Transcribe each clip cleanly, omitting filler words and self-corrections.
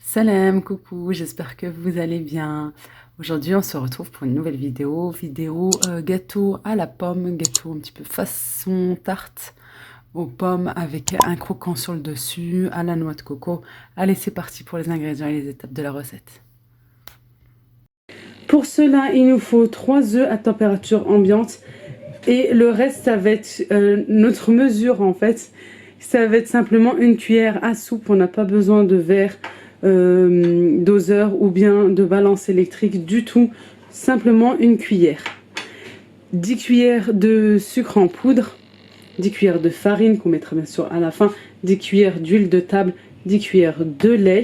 Salam, coucou, j'espère que vous allez bien. Aujourd'hui, on se retrouve pour une nouvelle vidéo gâteau à la pomme, gâteau un petit peu façon tarte aux pommes avec un croquant sur le dessus, à la noix de coco. Allez, c'est parti pour les ingrédients et les étapes de la recette. Pour cela, il nous faut 3 œufs à température ambiante et le reste, ça va être notre mesure en fait. Ça va être simplement une cuillère à soupe, on n'a pas besoin de verre doseur ou bien de balance électrique du tout, simplement une cuillère. 10 cuillères de sucre en poudre, 10 cuillères de farine qu'on mettra bien sûr à la fin, 10 cuillères d'huile de table, 10 cuillères de lait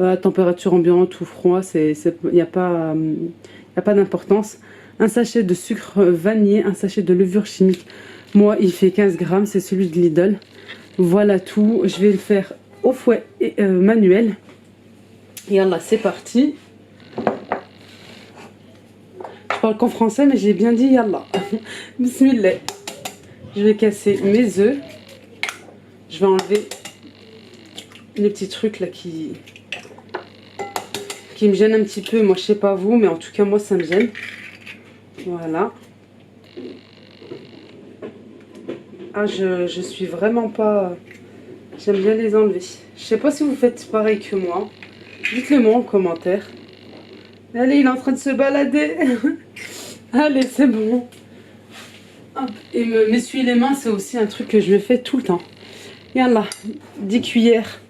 à température ambiante ou froid, il n'y a pas, d'importance. Un sachet de sucre vanillé, un sachet de levure chimique. Moi, il fait 15 grammes, c'est celui de Lidl. Voilà tout. Je vais le faire au fouet manuel. Et là, c'est parti. Je parle qu'en français, mais j'ai bien dit yallah. Bismillah. Je vais casser mes œufs. Je vais enlever les petits trucs là qui me gênent un petit peu. Moi, je sais pas vous, mais en tout cas, moi, ça me gêne. Voilà. Ah, je suis vraiment pas... J'aime bien les enlever. Je sais pas si vous faites pareil que moi. Dites-le moi en commentaire. Allez, il est en train de se balader. Allez, c'est bon. Hop. Et m'essuyer les mains, c'est aussi un truc que je fais tout le temps. Yallah, 10 cuillères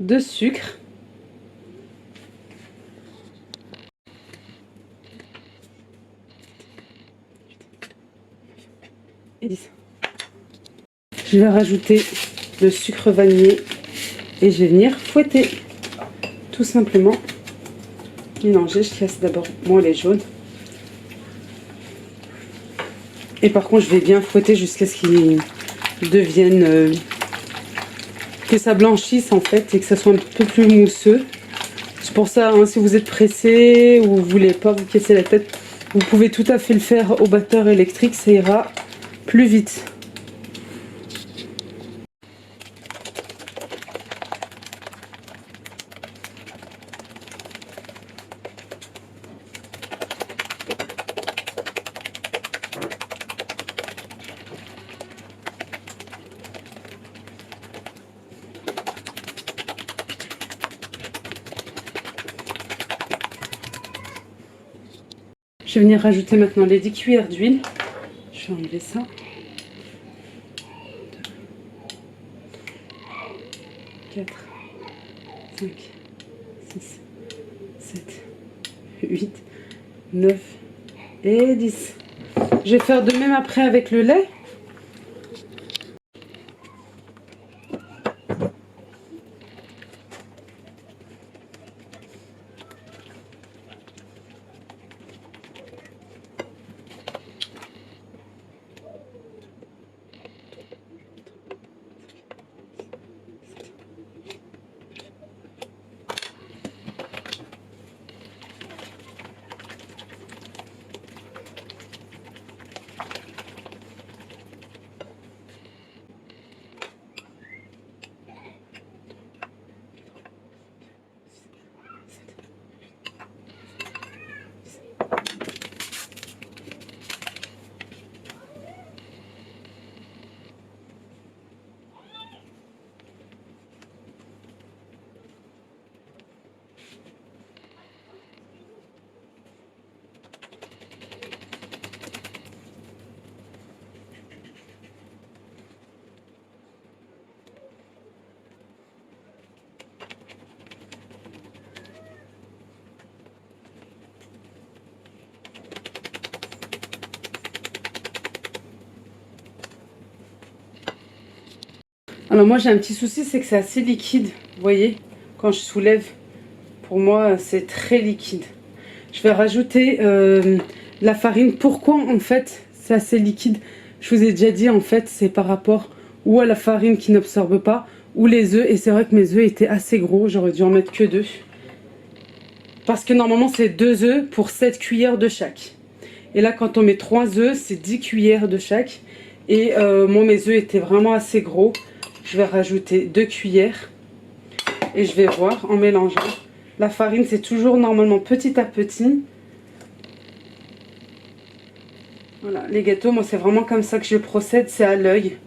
de sucre. Et 10. Je vais rajouter le sucre vanillé et je vais venir fouetter. Tout simplement. Mélanger, je casse d'abord moi les jaunes. Et par contre, je vais bien fouetter jusqu'à ce qu'ils deviennent... que ça blanchisse en fait et que ça soit un peu plus mousseux. C'est pour ça, hein, si vous êtes pressé ou vous voulez pas vous casser la tête, vous pouvez tout à fait le faire au batteur électrique, ça ira plus vite. Je vais venir rajouter maintenant les 10 cuillères d'huile. Je vais enlever ça. 4, 5, 6, 7, 8, 9 et 10. Je vais faire de même après avec le lait. Alors moi j'ai un petit souci, c'est que c'est assez liquide, vous voyez, quand je soulève, pour moi c'est très liquide. Je vais rajouter la farine. Pourquoi en fait c'est assez liquide? Je vous ai déjà dit en fait c'est par rapport ou à la farine qui n'absorbe pas ou les œufs, et c'est vrai que mes œufs étaient assez gros, j'aurais dû en mettre que 2. Parce que normalement c'est 2 œufs pour 7 cuillères de chaque. Et là quand on met 3 œufs c'est 10 cuillères de chaque. Et moi mes œufs étaient vraiment assez gros. je vais rajouter 2 cuillères et je vais voir en mélangeant. La farine, c'est toujours normalement petit à petit. Voilà, les gâteaux, moi c'est vraiment comme ça que je procède, c'est à l'œil.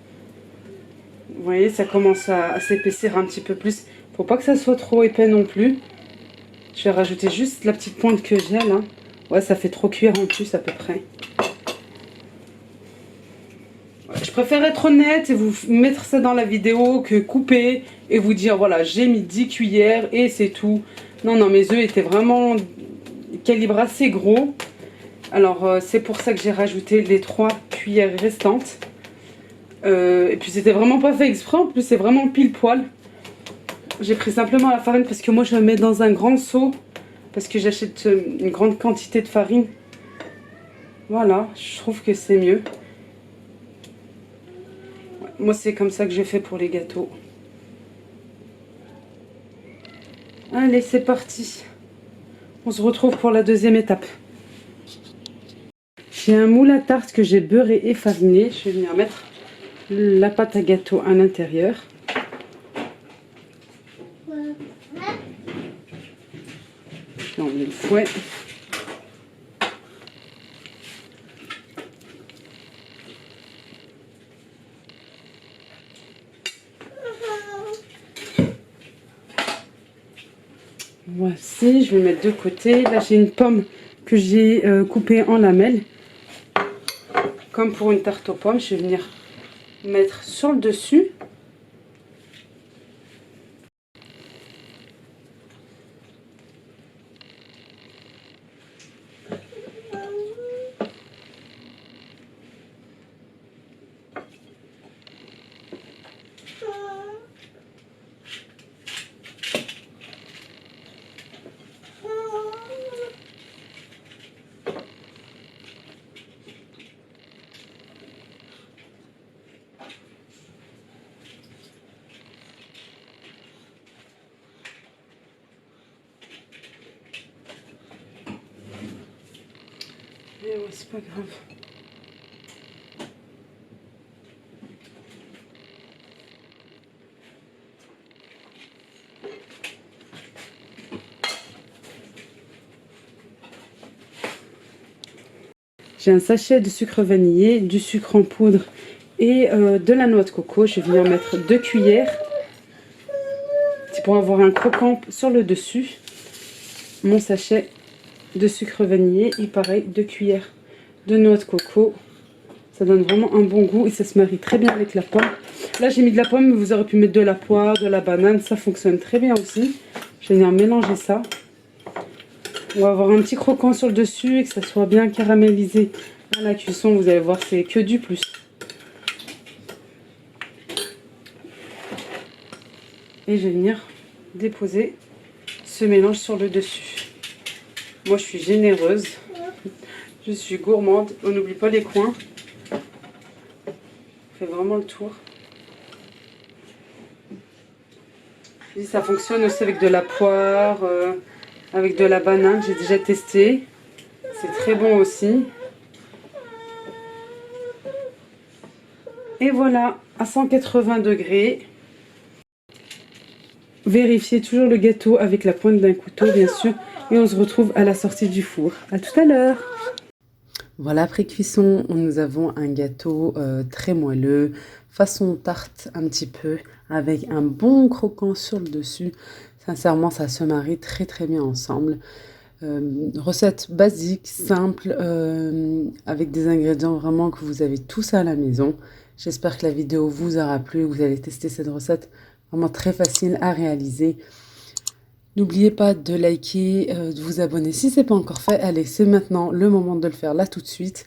Vous voyez, ça commence à s'épaissir un petit peu plus. Faut pas que ça soit trop épais non plus. Je vais rajouter juste la petite pointe que j'ai là. Ouais, ça fait 3 cuillères en plus à peu près. Je préfère être honnête et vous mettre ça dans la vidéo que couper et vous dire voilà, j'ai mis 10 cuillères et c'est tout. Non, non, mes œufs étaient vraiment calibre assez gros. Alors c'est pour ça que j'ai rajouté les 3 cuillères restantes. Et puis c'était vraiment pas fait exprès, en plus c'est vraiment pile poil. J'ai pris simplement la farine parce que moi je la mets dans un grand seau. Parce que j'achète une grande quantité de farine. Voilà, je trouve que c'est mieux. Ouais, moi c'est comme ça que je fais pour les gâteaux. Allez, c'est parti. On se retrouve pour la deuxième étape. J'ai un moule à tarte que j'ai beurré et fariné. Je vais venir mettre la pâte à gâteau à l'intérieur. On met le fouet. Voici, je vais mettre de côté. Là, j'ai une pomme que j'ai coupée en lamelles. Comme pour une tarte aux pommes, je vais venir mettre sur le dessus. Mais ouais, c'est pas grave. J'ai un sachet de sucre vanillé, du sucre en poudre et de la noix de coco. Je vais venir mettre 2 cuillères. C'est pour avoir un croquant sur le dessus. Mon sachet de sucre vanillé et pareil 2 cuillères de noix de coco. Ça donne vraiment un bon goût et ça se marie très bien avec la pomme. Là j'ai mis de la pomme, mais vous aurez pu mettre de la poire, de la banane, ça fonctionne très bien aussi. Je vais venir mélanger ça. On va avoir un petit croquant sur le dessus et que ça soit bien caramélisé à la cuisson. Vous allez voir, c'est que du plus. Et je vais venir déposer ce mélange sur le dessus. Moi je suis généreuse, je suis gourmande. On n'oublie pas les coins. On fait vraiment le tour. Et ça fonctionne aussi avec de la poire, avec de la banane, j'ai déjà testé. C'est très bon aussi. Et voilà, à 180 degrés. Vérifiez toujours le gâteau avec la pointe d'un couteau, bien sûr. Et on se retrouve à la sortie du four. À tout à l'heure. Voilà, après cuisson, nous avons un gâteau très moelleux, façon tarte un petit peu, avec un bon croquant sur le dessus. Sincèrement, ça se marie très très bien ensemble. Recette basique, simple, avec des ingrédients vraiment que vous avez tous à la maison. J'espère que la vidéo vous aura plu, vous allez tester cette recette vraiment très facile à réaliser. N'oubliez pas de liker, de vous abonner si ce n'est pas encore fait. Allez, c'est maintenant le moment de le faire là tout de suite.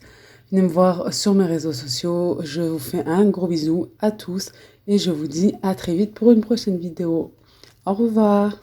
Venez me voir sur mes réseaux sociaux. Je vous fais un gros bisou à tous et je vous dis à très vite pour une prochaine vidéo. Au revoir.